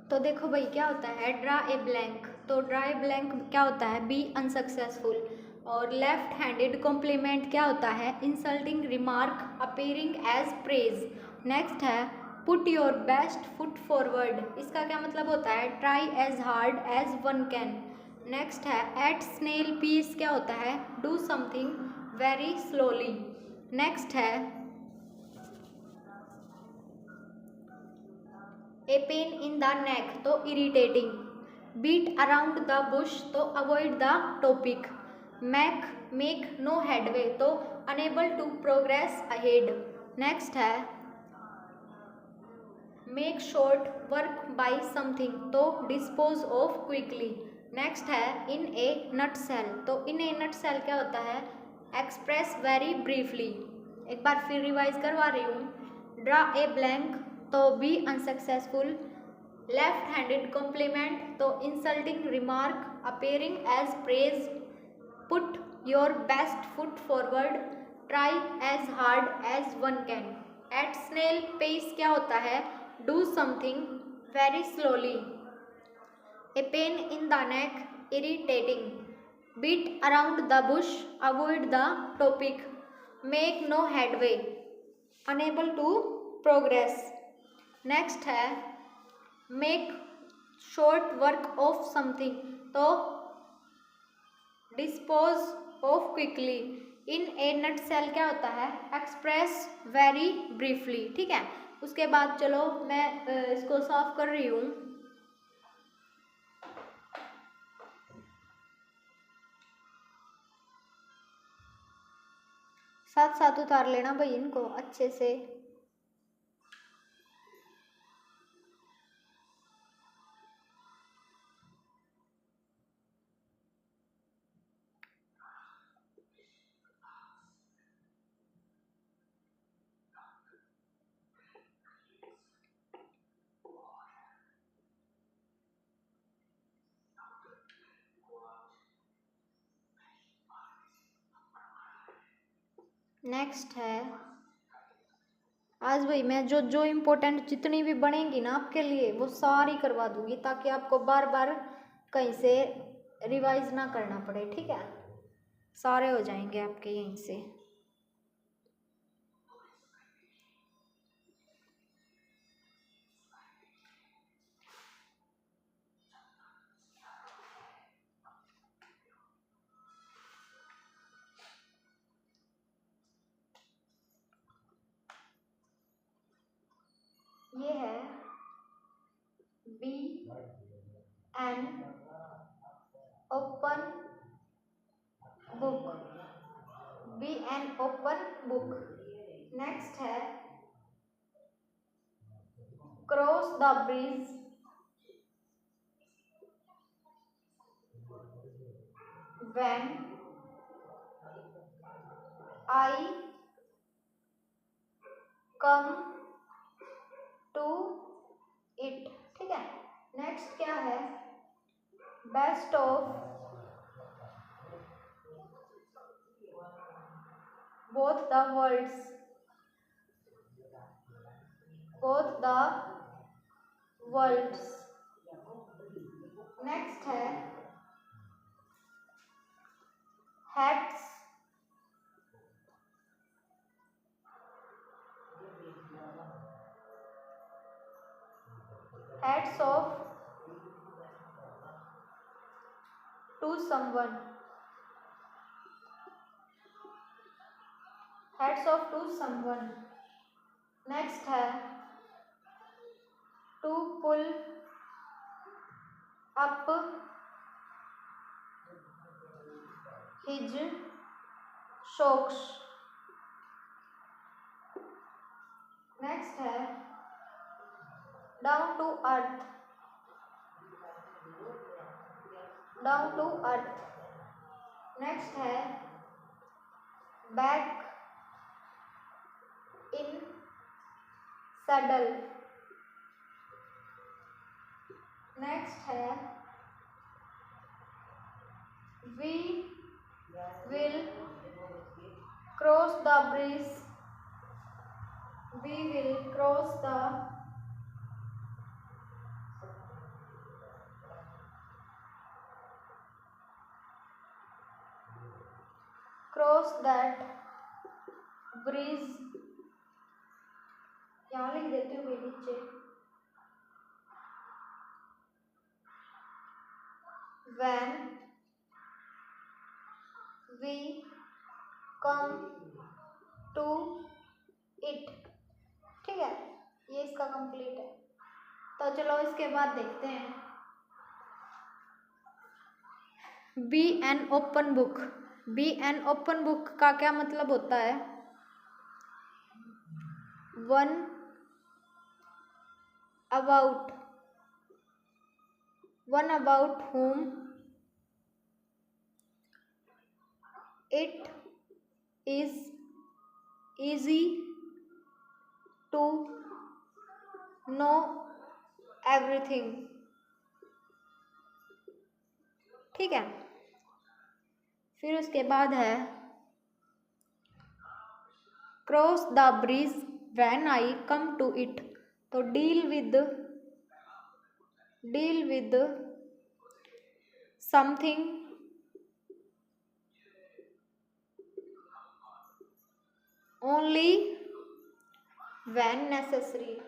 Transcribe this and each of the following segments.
तो देखो भाई क्या होता है ड्रा ए ब्लैंक। तो ड्रा ए ब्लैंक क्या होता है बी अनसक्सेसफुल। और लेफ्ट हैंडेड कॉम्प्लीमेंट क्या होता है insulting remark appearing as praise. Next है put your best foot forward. इसका क्या मतलब होता है try as hard as one can. Next है एट स्नेल पीस क्या होता है do something very slowly. Next है a pain in the neck तो irritating. Beat around the Bush तो avoid the topic. Make no headway तो unable to progress ahead. Next है make short work by something तो dispose of quickly. Next है in A nut cell तो इन ए नट cell क्या होता है एक्सप्रेस वेरी ब्रीफली। एक बार फिर रिवाइज करवा रही हूँ ड्रा ए ब्लैंक तो be unsuccessful. Left handed compliment तो insulting remark appearing as praise. Put your best foot forward try as hard as one can. At snail pace क्या होता है do something very slowly. A pain in the neck irritating. Beat around the bush avoid the topic. Make no headway unable to progress. Next है make short work of something तो dispose of quickly. In A nut cell क्या होता है express very briefly. ठीक है उसके बाद चलो मैं इसको साफ कर रही हूँ। साथ साथ उतार लेना भाई इनको अच्छे से। नेक्स्ट है आज भाई मैं जो जो इम्पोर्टेंट जितनी भी बनेंगी ना आपके लिए वो सारी करवा दूंगी ताकि आपको बार बार कहीं से रिवाइज ना करना पड़े। ठीक है सारे हो जाएंगे आपके यहीं से। ये है be an open book. Be an open book. Next है cross the bridge when I come to it. ठीक है नेक्स्ट क्या है best of both the worlds। both the worlds। Next है hats hats off to someone। hats off to someone। Next है to pull up his socks। Next है down to earth। down to earth। Next है back in saddle। Next है we will cross the bridge। we will cross the cross that bridge, यहाँ लिख देती हूँ नीचे, when we come to it। ठीक है, ये इसका कंप्लीट है। तो चलो इसके बाद देखते हैं be an open book. Be an open book का क्या मतलब होता है? One about whom it is easy to know everything। ठीक है, फिर उसके बाद है cross the bridge when I come to it. तो deal with something only when necessary.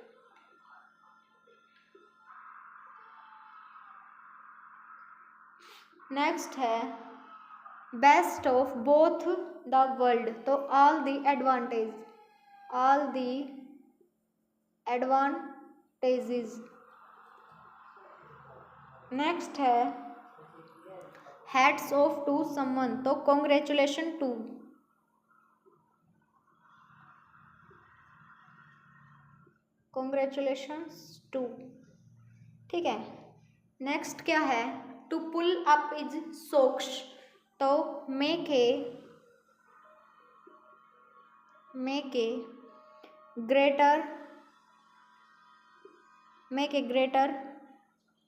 Next है best of both the world. तो ऑल द एडवांटेजेस। नेक्स्ट है हैट्स ऑफ टू समवन। तो कॉन्ग्रेचुलेशन टू। ठीक है, नेक्स्ट क्या है? To pull up is socks. तो make a greater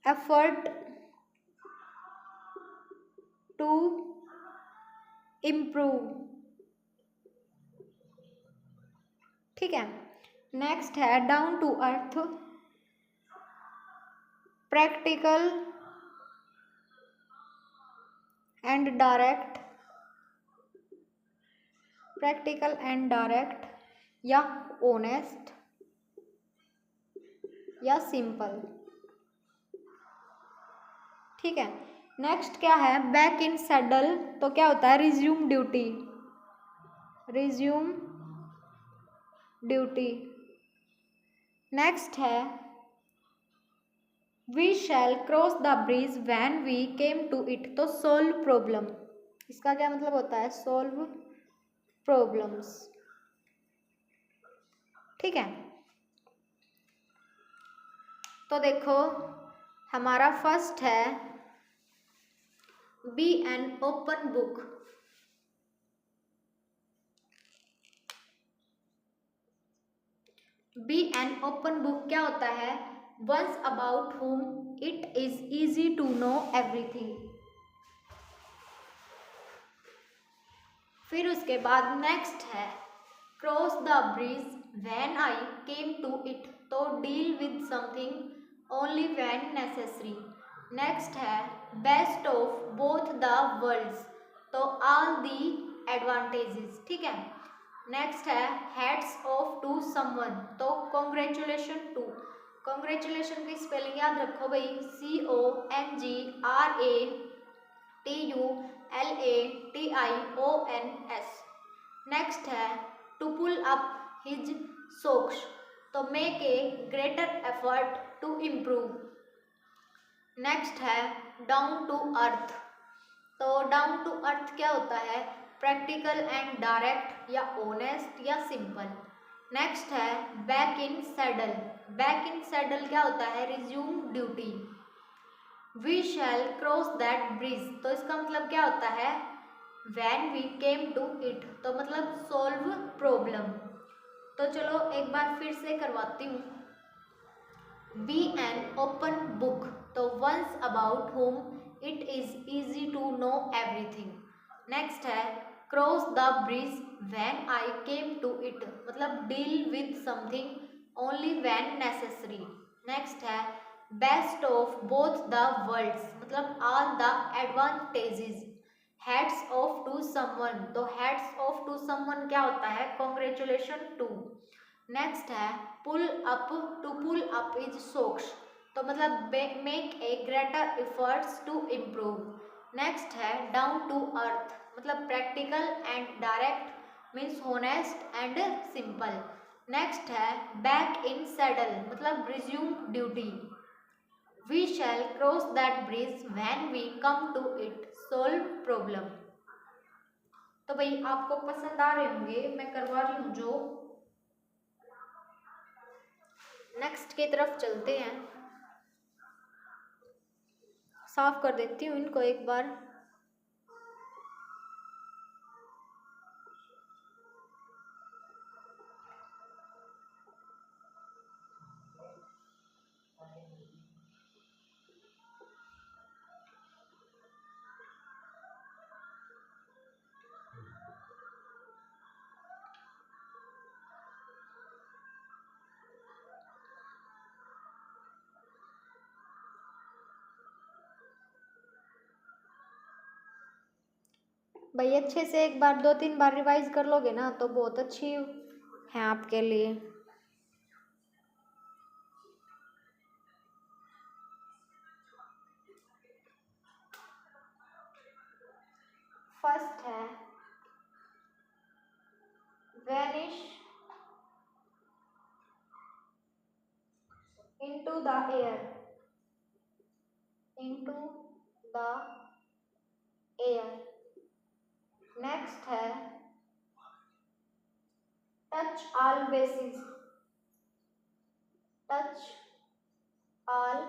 effort to improve. ठीक है, नेक्स्ट है down to earth, practical and direct या ऑनेस्ट या सिंपल। ठीक है, नेक्स्ट क्या है? Back in saddle. तो क्या होता है? Resume duty. नेक्स्ट है we shall cross the bridge when we came to it. तो सोल्व प्रॉब्लम। इसका क्या मतलब होता है? Solve problems. ठीक है, तो देखो हमारा फर्स्ट है be an open book. Be an open book क्या होता है? Once about whom it is easy to know everything। फिर उसके बाद नेक्स्ट है cross the bridge when I came to it. तो deal with something only when necessary. Next है best of both the worlds. तो ऑल दी एडवांटेजेस। ठीक है, next है हैट्स ऑफ टू समवन। तो कॉन्ग्रेचुलेशन टू। कॉन्ग्रेचुलेशन की spelling याद रखो भाई, CONGRATULATIONS। नेक्स्ट है to pull up his socks. तो make a greater effort to improve. Next है डाउन टू अर्थ। तो डाउन टू अर्थ क्या होता है? प्रैक्टिकल एंड डायरेक्ट या ऑनेस्ट या सिंपल। नेक्स्ट है back in saddle. Back in saddle क्या होता है? Resume duty. We shall cross that bridge. तो इसका मतलब क्या होता है? When we came to it. तो मतलब सोल्व प्रॉब्लम। तो चलो एक बार फिर से करवाती हूँ। Be an open book. तो once about whom it is easy to know everything। Next है cross the bridge when I came to it. मतलब deal with something only when necessary. Next है best of both the worlds. मतलब all the advantages. Hats off to someone, तो hats off to someone क्या होता है, congratulation to. Next है pull up, to pull up is socks, तो मतलब make a greater efforts to improve. Next है down to earth, मतलब practical and direct means honest and simple. Next है back in saddle, मतलब resume duty. We shall cross that bridge when we come to it, solve problem. तो भाई आपको पसंद आ रहे होंगे, मैं करवा रही हूँ जो। नेक्स्ट की तरफ चलते हैं, साफ कर देती हूँ इनको एक बार। भाई अच्छे से एक बार 2-3 बार रिवाइज कर लोगे ना तो बहुत अच्छी है आपके लिए। फर्स्ट है vanish into the air, into the air. Next है touch all bases, touch all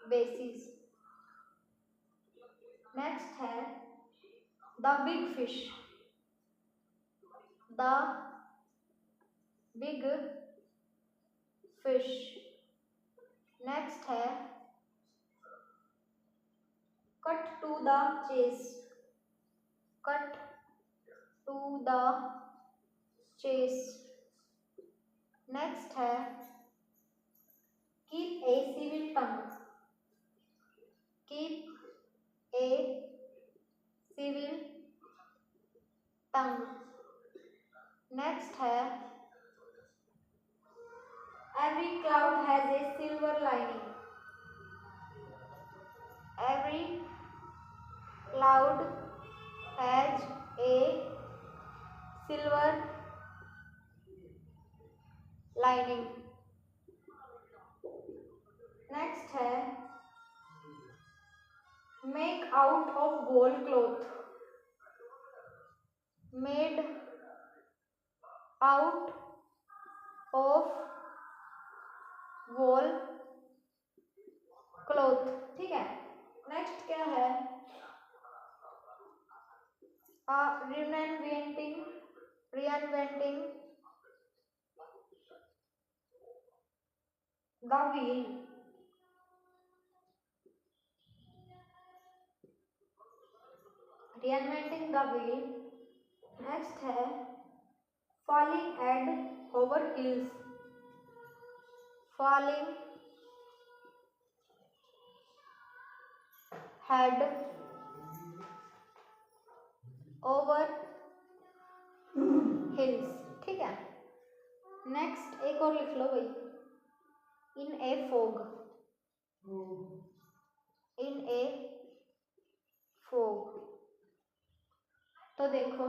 bases. Next है the big fish, the big fish. Next है cut to the chase, cut to the chase. Next है keep a civil tongue, keep a civil tongue. Next है every cloud has a silver lining, every cloud has a silver lining. Next है make out of gold cloth, made out of wall cloth. ठीक है। Next क्या है reinventing, reinventing the wheel, reinventing the wheel। Next है falling head over heels, falling head over hills। ठीक है। Next एक और लिख लो भाई, इन a fog, in a fog. तो देखो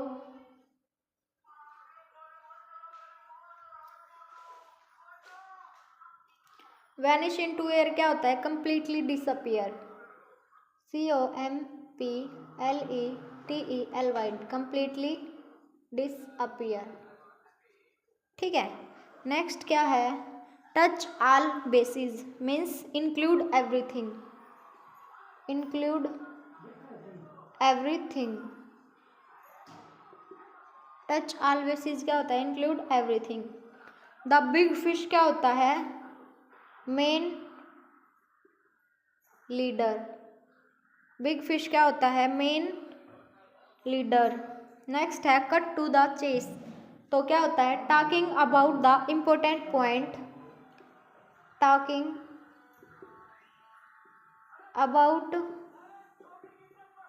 वैनिश इनटू एयर क्या होता है, completely disappear, COMPLETEL, completely disappear. ठीक है। नेक्स्ट क्या है touch all basis means include everything, include everything. Touch all basis क्या होता है, include everything. The big fish क्या होता है, मेन लीडर, बिग फिश क्या होता है, मेन लीडर। नेक्स्ट है कट टू द चेस, तो क्या होता है talking about the important point, talking about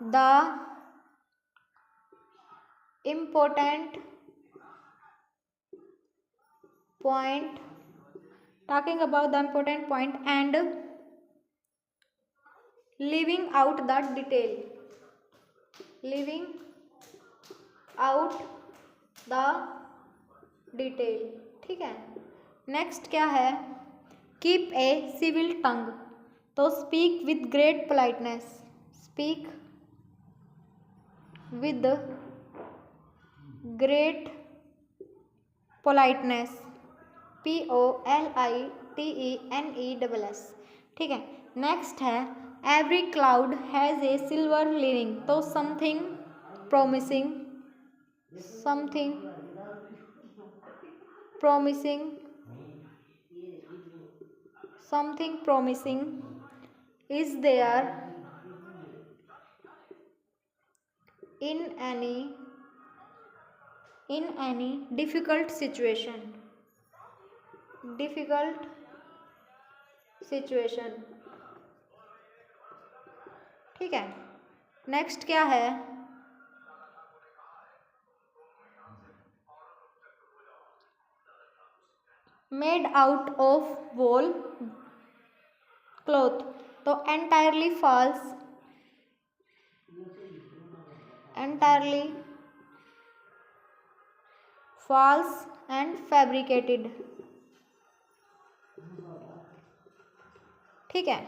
the important point, talking about the important point and leaving out the detail, leaving out the detail। ठीक है, next क्या है, keep a civil tongue, तो speak with great politeness, speak with great politeness, POLITENESS। ठीक है, next है every cloud has a silver lining, तो something promising, something promising, something promising is there in any difficult situation, difficult situation। ठीक है, next क्या है, made out of whole cloth, तो entirely false, entirely false and fabricated। ठीक है,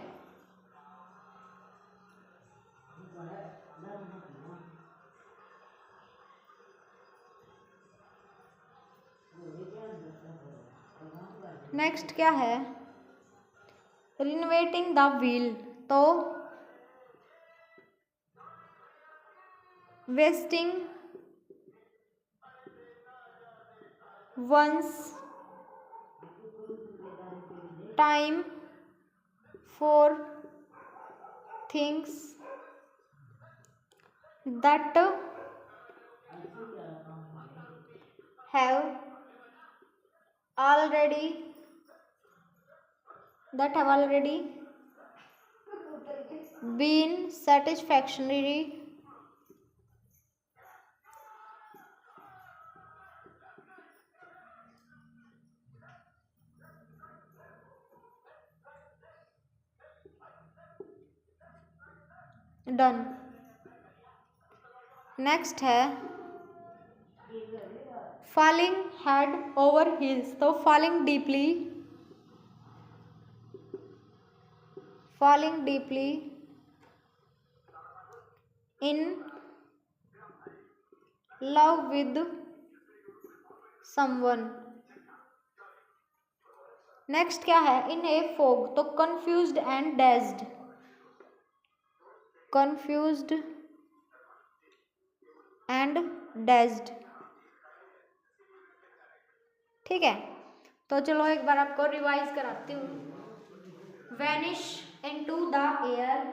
next क्या है, रिनोवेटिंग द व्हील, तो wasting one's time for things that have already been satisfactorily done. Next है फॉलिंग हेड ओवर हील्स, तो falling deeply in love with someone. Next क्या है, in a fog, तो confused and dazed, confused and dazed। ठीक है, तो चलो एक बार आपको रिवाइज कराती हूँ। वैनिश इनटू द एयर,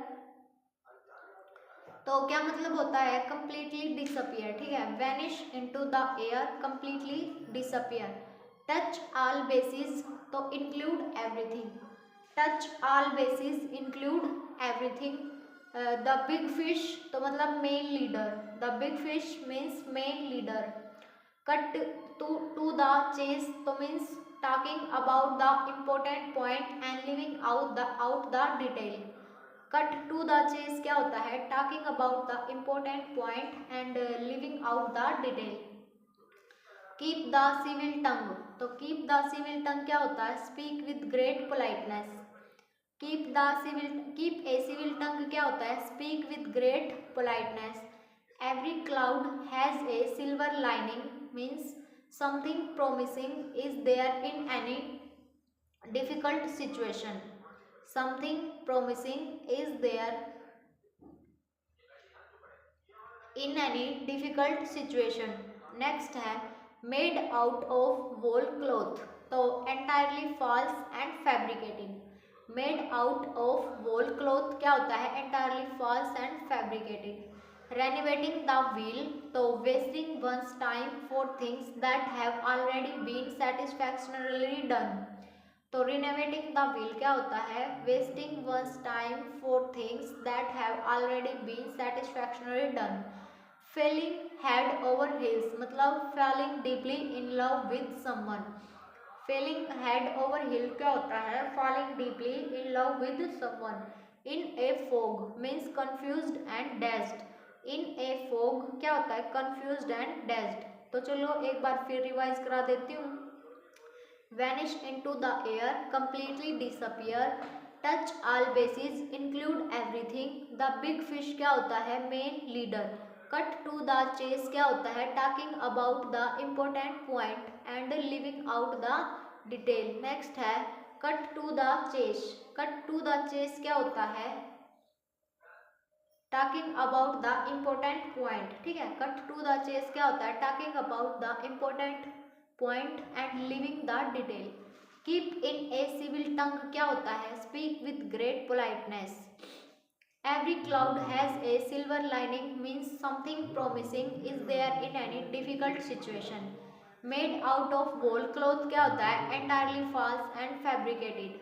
तो क्या मतलब होता है, कंप्लीटली डिसअपियर। ठीक है, vanish into the air, completely disappear. Touch all bases, तो include everything, touch all bases include everything. The big fish, तो मतलब main leader, the big fish means main leader. Cut to the chase, तो means talking about the important point and leaving out the detail. Cut to the chase क्या होता है, talking about the important point and leaving out the detail. Keep the civil tongue, तो keep the civil tongue क्या होता है, speak with great politeness. Keep a civil tongue क्या होता है, speak with great politeness. Every cloud has a silver lining means something promising is there in any difficult situation, something promising is there in any difficult situation. Next है made out of whole cloth, तो entirely false and fabricating. Made out of whole cloth क्या होता है, entirely false and fabricated. Renovating the wheel, तो wasting one's time for things that have already been satisfactorily done. तो renovating the wheel क्या होता है? Wasting one's time for things that have already been satisfactorily done. Falling head over heels मतलब falling deeply in love with someone. Falling head over heel क्या होता है? Falling deeply in love with someone. In a fog means confused and dazed. In a fog क्या होता है? Confused and dazed. तो चलो एक बार फिर रिवाइज करा देती हूँ। vanish into the air, completely disappear, touch all bases, include everything। the big fish क्या होता है? main leader। cut to the chase क्या होता है? talking about the important point and leaving out the detail। next है cut to the chase। cut to the chase क्या होता है? talking about the important point। ठीक है, cut to the chase क्या होता है? talking about the important point and leaving the detail। keep in a civil tongue क्या होता है? speak with great politeness। every cloud has a silver lining means something promising is there in any difficult situation। made out of wool cloth क्या होता है? entirely false and fabricated।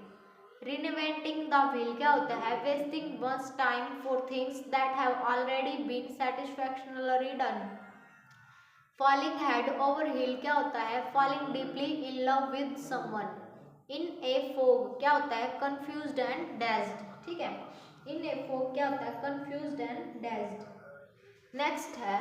reinventing the wheel क्या होता है? wasting one's time for things that have already been satisfactorily done। Falling head over heel क्या होता है? Falling deeply in love with someone. In a fog क्या होता है? Confused and dazed. ठीक है, इन ए फोग क्या होता है? Confused and dazed. नेक्स्ट है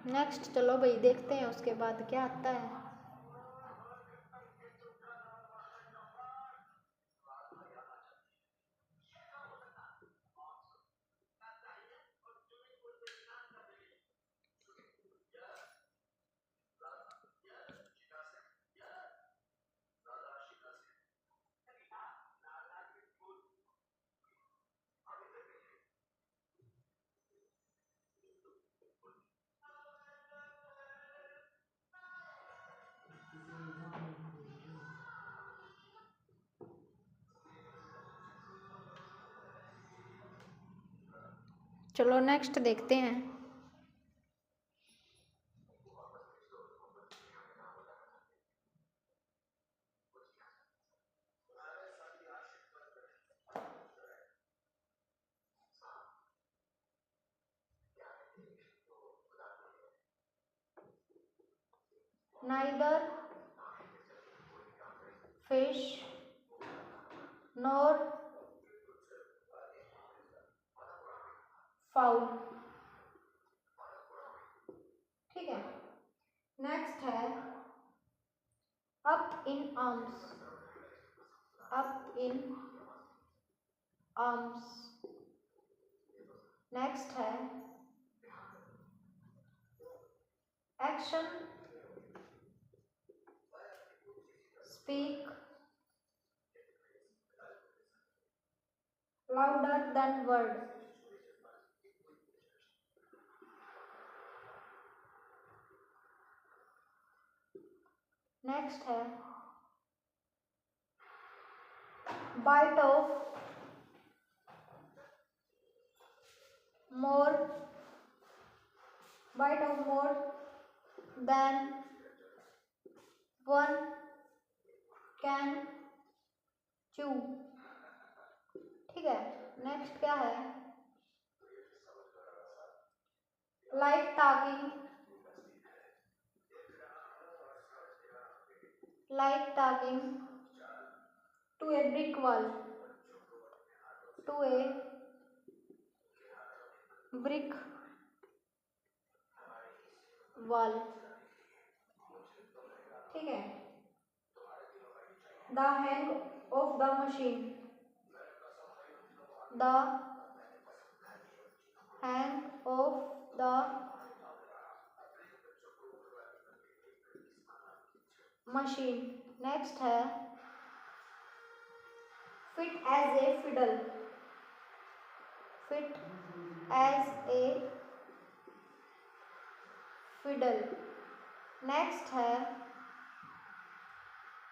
नेक्स्ट, चलो भाई देखते हैं उसके बाद क्या आता है। चलो नेक्स्ट देखते हैं। neither fish nor fowl। ठीक है, नेक्स्ट है up in arms. Up in arms. Next है action speak louder than word। Next है bite of more bite of more than one can chew। ठीक है, नेक्स्ट क्या है? like talking to a brick wall। to a brick wall। ठीक है, the hang of the machine। the hang of the machine। Next है fit as a fiddle। fit as a fiddle। Next है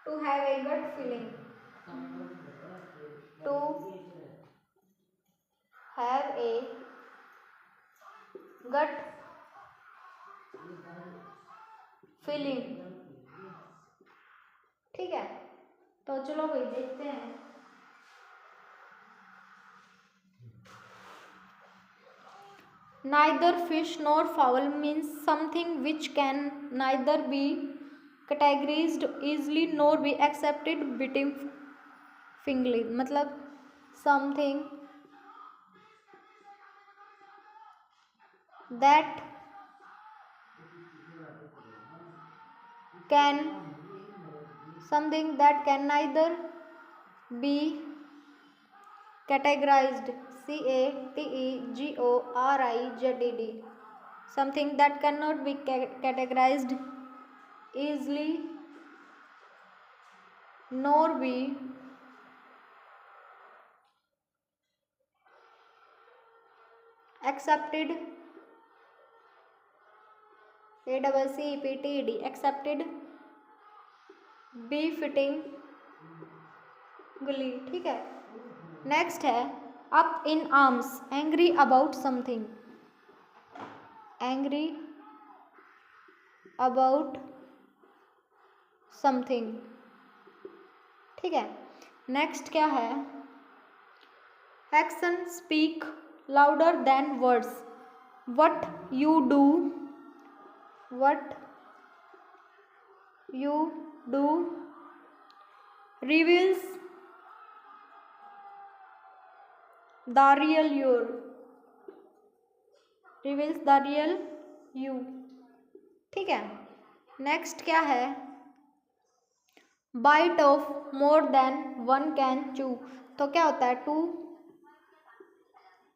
to have a gut feeling। to have a gut feeling. ठीक है, तो चलो भाई देखते हैं। Neither fish nor fowl means something which can neither be categorized easily nor be accepted betweenly। मतलब something that can neither be categorized, categorized, something that cannot be categorized easily nor be accepted, accepted befittingly। ठीक है, next है up in arms, angry about something, angry about something. ठीक है, next क्या है, action speak louder than words, what you do reveals the real you। ठीक है, next क्या है, bite off more than one can chew, तो क्या होता है, to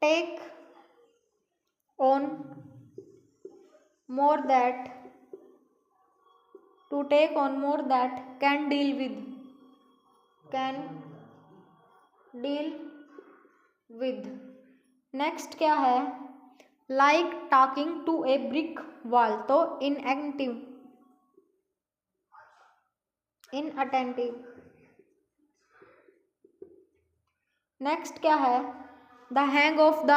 take on more that can deal with. Next क्या है, like talking to a brick wall, तो इनअटेंटिव। नेक्स्ट क्या है, the hang of the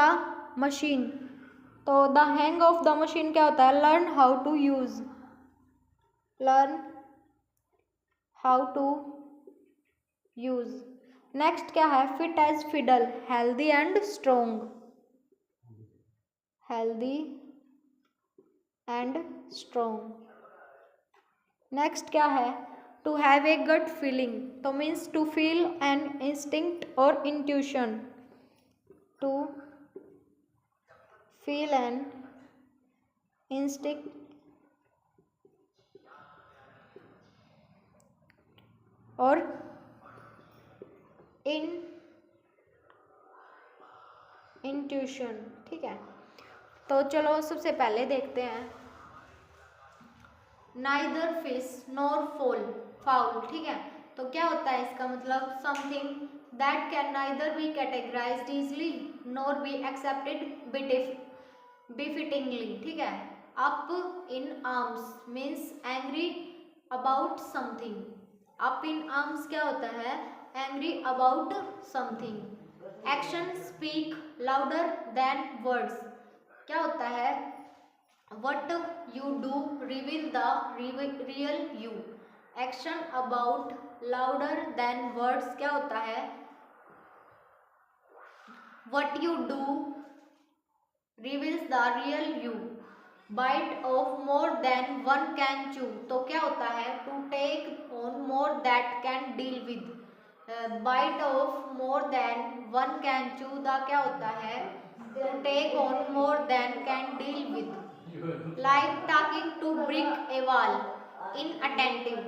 machine, तो the hang of the machine क्या होता है, learn how to use. Next क्या है, fit as fiddle, healthy and strong, next क्या है, to have a gut feeling, तो means to feel an instinct और intuition, to feel an instinct और इंट्यूशन। ठीक है, तो चलो सबसे पहले देखते हैं नाइदर फिश नॉर फाउल। ठीक है, तो क्या होता है इसका मतलब, something that can neither be categorized easily nor be accepted befittingly. ठीक है, up in arms means angry about something, up in arms क्या होता है, angry about something. Action speak louder than words, क्या होता है, what you do reveal the real you। Action about louder than words क्या होता है, what you do reveals the real you। bite of more than one can chew, तो क्या होता है, to take on more that can deal with। bite of more than one can chew the क्या होता है, to take on more than can deal with। like talking to brick a wall, inattentive,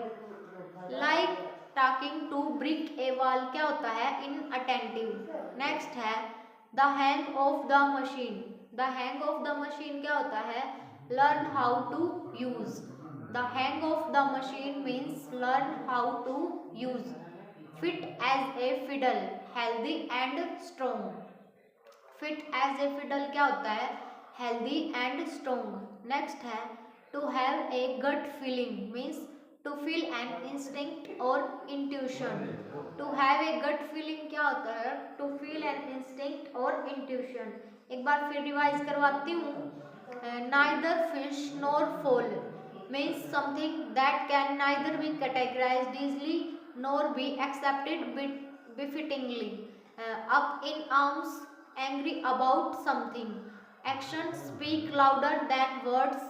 like talking to brick a wall क्या होता है, inattentive। Next है the hang of the machine, the hang of the machine क्या होता है, learn how to use। the hang of the machine means learn how to use। fit as a fiddle, healthy and strong। fit as a fiddle क्या होता है, healthy and strong. Next है to have a gut feeling means to feel an instinct और intuition. To have a gut feeling क्या होता है? To feel an instinct और intuition. एक बार फिर रिवाइज करवाती हूँ। Neither fish nor fowl means something that can neither be categorized easily nor be accepted befittingly. Up in arms, angry about something. Actions speak louder than words.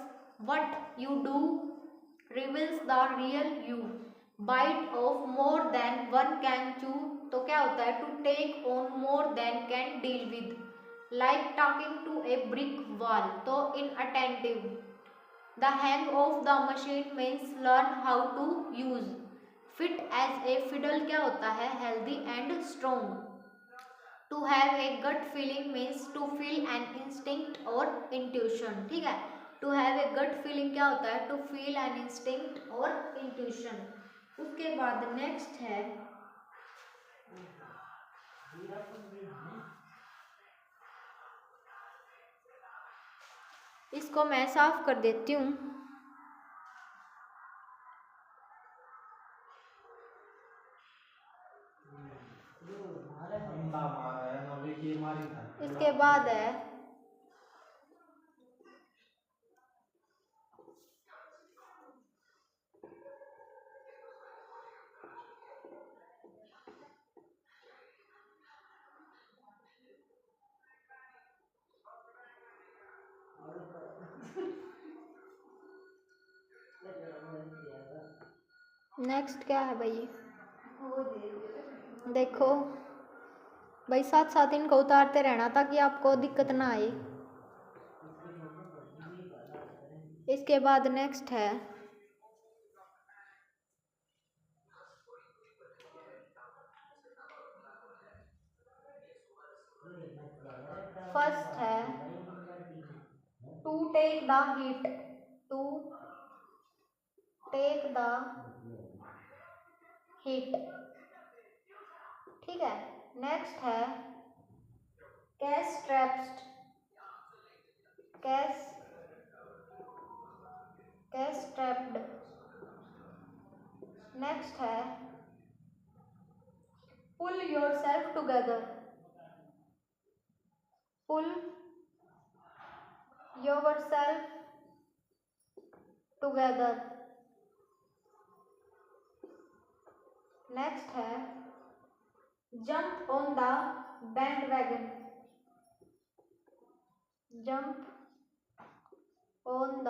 What you do reveals the real you. Bite off more than one can chew. तो क्या होता है? To take on more than can deal with. Like talking to a brick wall. तो inattentive. The hang of the machine means learn how to use. Fit as a fiddle क्या होता है? Healthy and strong. To have a gut feeling means to feel an instinct or intuition. ठीक है? To have a gut feeling क्या होता है? To feel an instinct or intuition. उसके बाद next है इसको मैं साफ कर देती हूँ। इसके बाद है नेक्स्ट क्या है भाई? देखो भाई साथ साथ इनको उतारते रहना ताकि आपको दिक्कत ना आए। इसके बाद नेक्स्ट है फर्स्ट है to take the hit. To take the hit. ठीक है? नेक्स्ट है cash trapped. Cash trapped. Next है pull yourself together. Pull yourself together. Next है jump on the bandwagon. Jump on the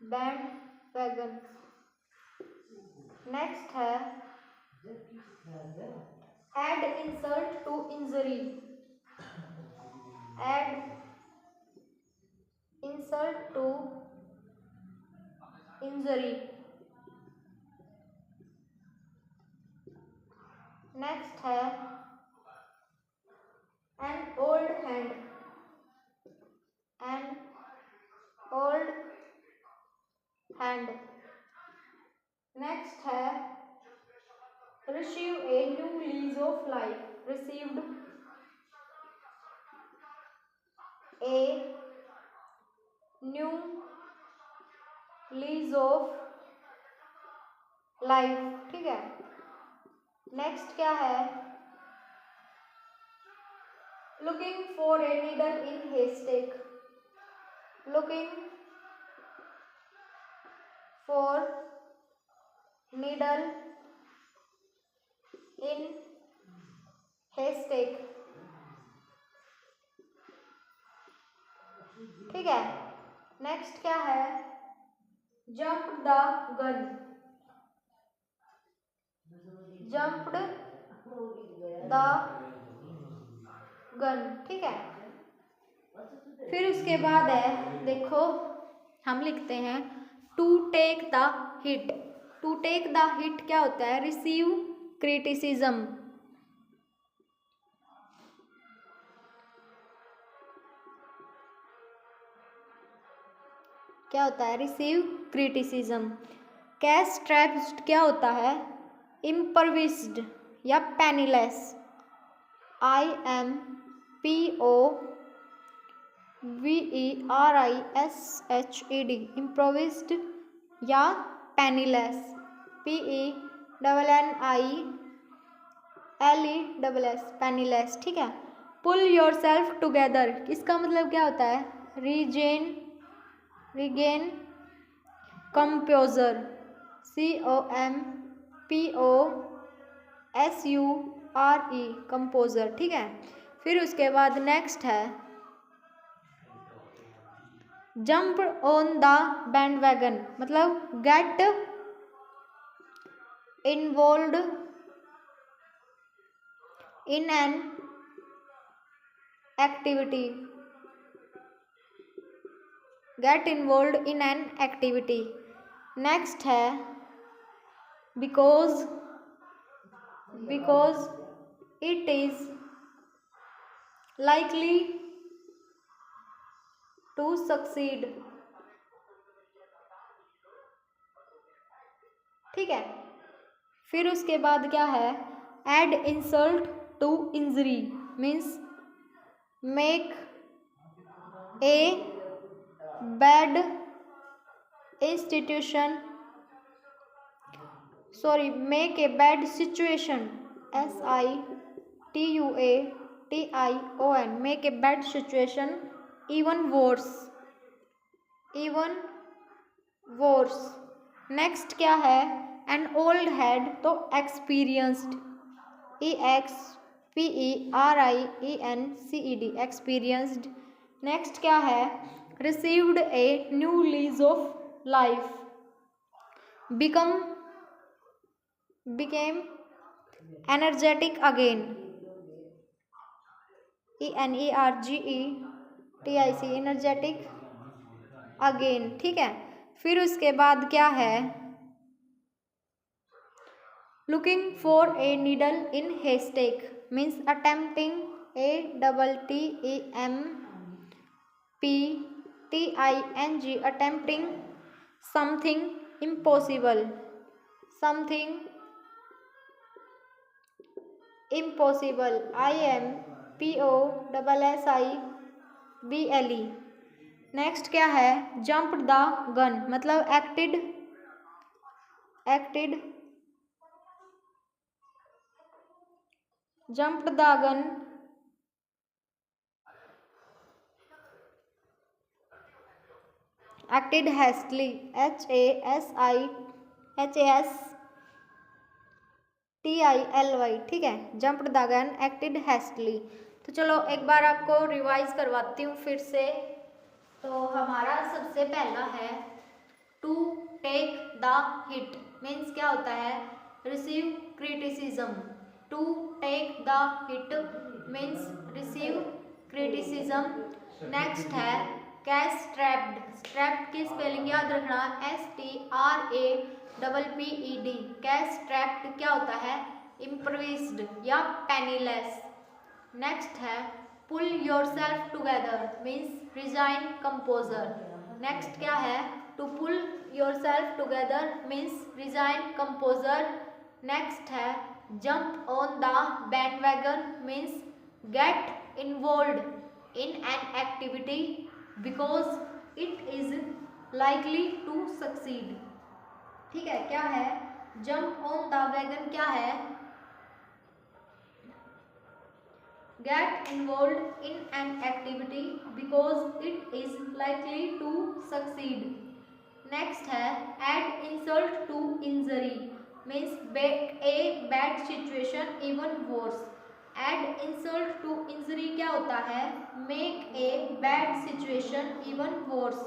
bandwagon. Next है add insult to injury. Add insult to injury. Next है an old hand. An old hand. Next है receive a new lease of life. Received a new lease of life. ठीक है? Next क्या है looking for a needle in हेस्टेक। Looking for needle in हेस्टेक। ठीक है? Next क्या है jump the gun. Jumped the gun. ठीक है? फिर उसके बाद है देखो हम लिखते हैं to take the hit. To take the hit क्या होता है? Receive criticism. क्या होता है? Receive criticism. कैश ट्रैप्ड क्या होता है? इम्परविस्ड या पेनीलेस। IMPOVISD VERISHED improvised या penniless, PENNILESS penniless, ठीक है। पुल योर सेल्फ टुगेदर, इसका मतलब क्या होता है? रिगेन कंपोजर, COMPOSURE कंपोजर, ठीक है। फिर उसके बाद नेक्स्ट है जंप ऑन द बैंडवैगन, मतलब get involve in an activity, get involve in an activity. Next है because it is likely to succeed, ठीक है। फिर उसके बाद क्या है? Add insult to injury, means make a bad institution, make a bad situation, SITUATION, make a bad situation even worse. Next क्या है? एन ओल्ड हेड, तो एक्सपीरियंस्ड, EXPERIENCED एक्सपीरियंस्ड। नेक्स्ट क्या है? Received a new lease of life, became energetic again, ENERGETIC energetic again, ठीक है। फिर उसके बाद क्या है? looking for a needle in haystack, means attempting, ATTEMPTING attempting something impossible, IMPOSSIBLE। Next क्या है? जंप द गन, मतलब acted jump the gun, acted hastily, HASTILY, ठीक है। Jump the gun, acted hastily. तो चलो एक बार आपको रिवाइज करवाती हूँ फिर से। तो हमारा सबसे पहला है to take the hit, means क्या होता है? Receive criticism, to take the hit means receive criticism. Next है कैच ट्रैप्ड, ट्रैप्ड की स्पेलिंग याद रखना, STRAPPED, कैच ट्रैप्ड क्या होता है? इम्प्रोवाइज्ड या पेनीलेस। नेक्स्ट है pull yourself together, means resign composure. Next क्या है? To pull yourself together means resign composure. Next है jump on the bandwagon, means get involve in an activity because it is likely to succeed, ठीक है। क्या है? Jump on the wagon क्या है? get involved in an activity because it is likely to succeed. Next है add insult to injury, means make a bad situation even worse. add insult to injury क्या होता है? make a bad situation even worse.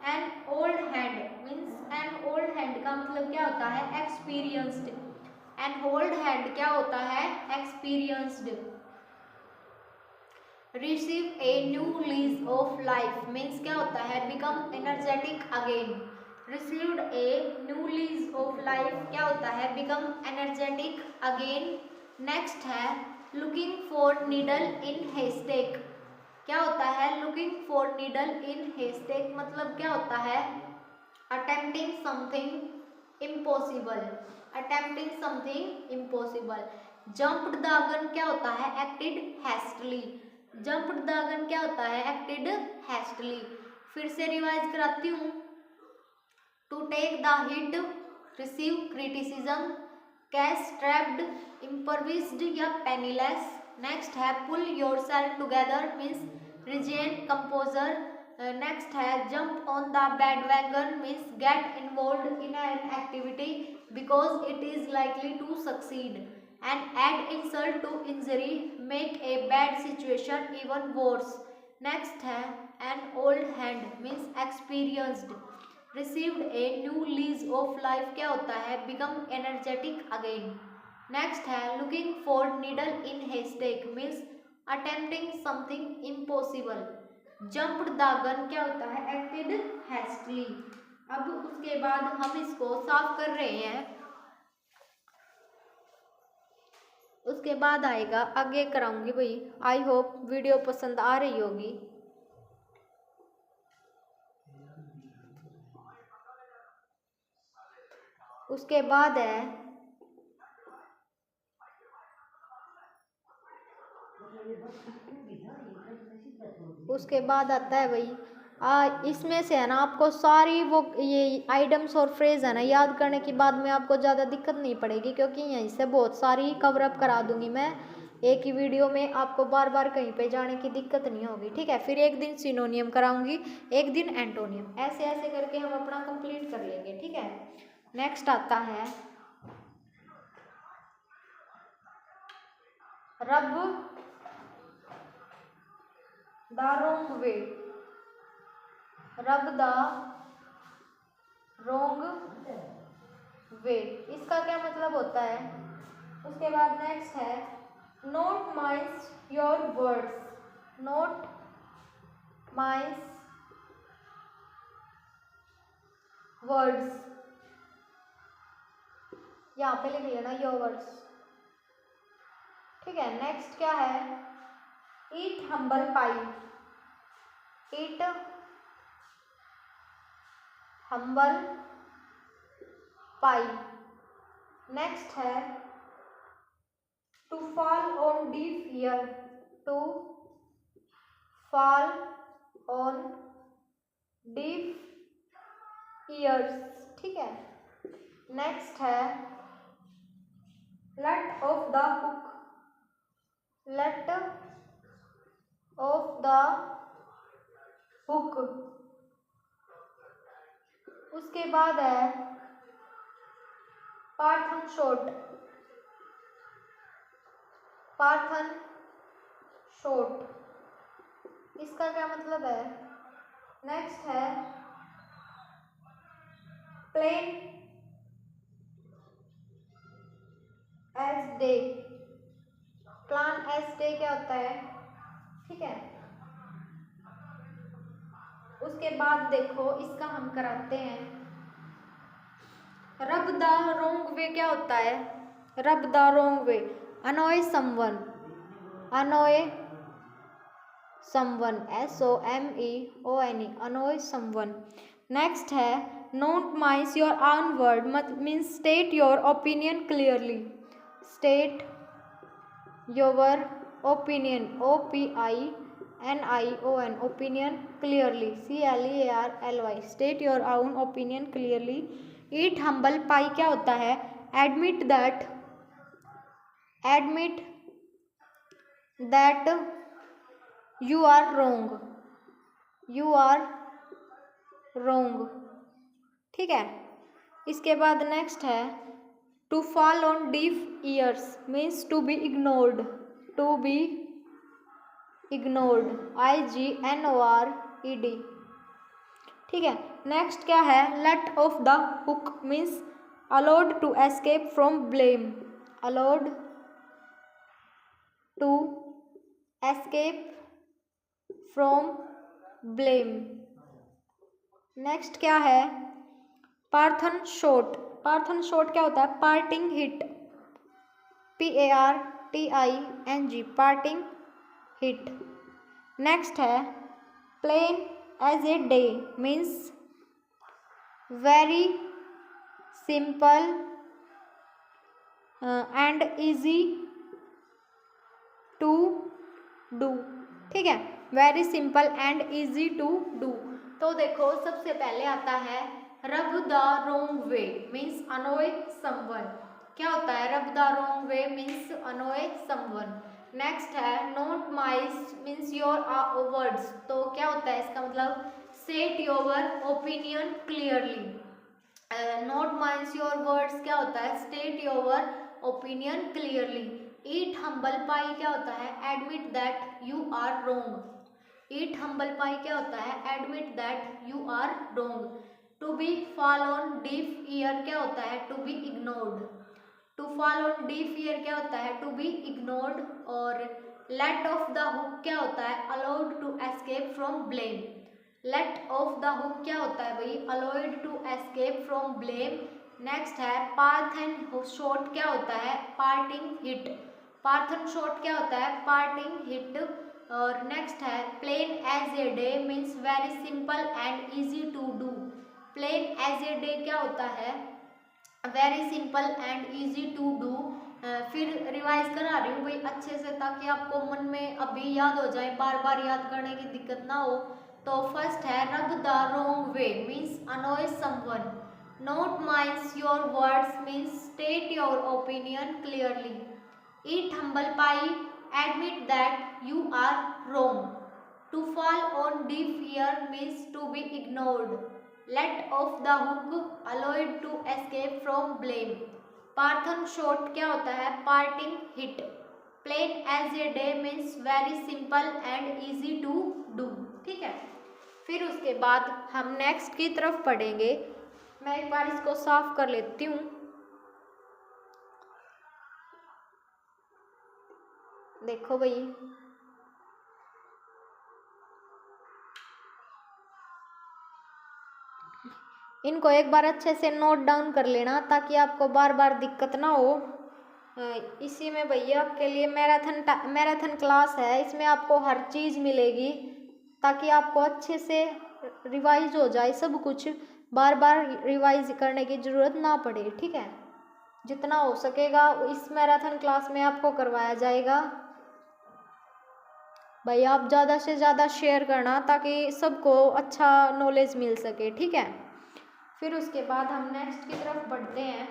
an old hand means an old hand का मतलब क्या होता है? experienced. an old hand क्या होता है? experienced. Receive a new lease of life means क्या होता है? Become energetic again. Received a new lease of life क्या होता है? Become energetic again. नेक्स्ट है लुकिंग फॉर नीडल इन हेस्टेक, क्या होता है? लुकिंग फॉर नीडल इन हेस्टेक मतलब क्या होता है? Attempting something impossible, attempting something impossible. Jumped the gun क्या होता है? एक्टेड हैस्टली। जंप्ड द गन क्या होता है? एक्टेड हैस्टली। फिर से रिवाइज कराती हूँ। To take the hit, receive criticism, cash trapped, improvised या पेनीलेस। नेक्स्ट है pull yourself together means regain composure. Next है jump on the bandwagon means get involve in an activity because it is likely to succeed. And add insult to injury, make a bad situation even worse. Next है an old hand means experienced, received a new lease of life क्या होता है? Become energetic again. Next है looking for needle in हेस्टेक means attempting something impossible. Jumped the gun क्या होता है? Acted हैस्टली। अब उसके बाद हम इसको साफ कर रहे हैं। उसके बाद आएगा आगे कराऊंगी भाई। आई होप वीडियो पसंद आ रही होगी। उसके बाद है उसके बाद आता है भाई इसमें से है ना आपको सारी वो ये आइटम्स और फ्रेज है ना याद करने के बाद में आपको ज़्यादा दिक्कत नहीं पड़ेगी, क्योंकि यहीं से बहुत सारी कवर अप करा दूंगी मैं एक ही वीडियो में। आपको बार बार कहीं पे जाने की दिक्कत नहीं होगी, ठीक है। फिर एक दिन सिनोनियम कराऊंगी, एक दिन एंटोनियम, ऐसे ऐसे करके हम अपना कंप्लीट कर लेंगे, ठीक है। नेक्स्ट आता है रब द रोंग वे, रब द रोंग वे, इसका क्या मतलब होता है? उसके बाद नेक्स्ट है note mince your words, note mines words, यहाँ पे लिख लेना योर वर्ड्स, ठीक है। नेक्स्ट क्या है? Eat humble pie, eat humble pie. Next है to fall on deaf ear, to fall on deaf ears, ठीक है। नेक्स्ट है let off the hook, let off the hook. उसके बाद है पार्थन शॉट, पार्थन शॉट, इसका क्या मतलब है? नेक्स्ट है plain as day, plain as day क्या होता है? ठीक है। उसके बाद देखो इसका हम कराते हैं रब द रोंग वे क्या होता है? Rub the wrong way, annoy someone, annoy someone, SOMEONE, annoy someone. Next है not mince your own word means state your opinion clearly, state your opinion, OPINION, opinion clearly, CLEARLY, state your own opinion clearly. Eat humble pie क्या होता है? Admit that, admit that you are wrong, you are wrong, ठीक है। इसके बाद next है to fall on deaf ears means to be ignored, to be ignored, IGNORED, ठीक है। नेक्स्ट क्या है? Let off the hook means allowed to escape from blame, allowed to escape from blame. Next क्या है? Parthian shot, Parthian shot क्या होता है? Parting hit, PARTING, parting hit. Next है plain as a day means very simple and easy to do, ठीक है। Very simple and easy to do. तो देखो सबसे पहले आता है rub the wrong way means annoy someone. क्या होता है rub the wrong way means annoy someone. Next है not mince means your words. तो क्या होता है इसका मतलब set your opinion clearly. Not mince your words क्या होता है state your opinion clearly. Eat humble pie क्या होता है admit that you are wrong. Eat humble pie क्या होता है admit that you are wrong. To be fall on deaf ear क्या होता है to be ignored. To fall on deaf ear क्या होता है टू बी इग्नोर्ड। और लेट ऑफ द हुक क्या होता है allowed to escape from blame. Let off the hook क्या होता है भाई allowed to escape from blame. Next है पार्थ एंड शॉट क्या होता है पार्टिंग हिट। पार्थन शॉट क्या होता है पार्टिंग हिट। और नेक्स्ट है plain as a day means very simple and easy to do. Plain as a day क्या होता है very simple and easy to do. फिर रिवाइज करा रही हूँ भाई अच्छे से ताकि आपको मन में अभी याद हो जाए बार बार याद करने की दिक्कत ना हो। तो फर्स्ट है rub the wrong way means annoy someone. Not mince your words means state your opinion clearly. Eat humble pie admit that you are wrong. To fall on deaf ear means to be ignored. Let off the hook allowed to escape from blame. Parthian shot क्या होता है parting hit. Plain as a day means very simple and easy to do. ठीक है। फिर उसके बाद हम next की तरफ पढ़ेंगे। मैं एक बार इसको साफ कर लेती हूँ। देखो भाई इनको एक बार अच्छे से नोट डाउन कर लेना ताकि आपको बार बार दिक्कत ना हो। इसी में भैया आपके लिए मैराथन क्लास है इसमें आपको हर चीज़ मिलेगी ताकि आपको अच्छे से रिवाइज हो जाए सब कुछ। बार बार रिवाइज करने की ज़रूरत ना पड़े। ठीक है। जितना हो सकेगा इस मैराथन क्लास में आपको करवाया जाएगा। भाई आप ज़्यादा से ज़्यादा शेयर करना ताकि सबको अच्छा नॉलेज मिल सके। ठीक है। फिर उसके बाद हम नेक्स्ट की तरफ बढ़ते हैं।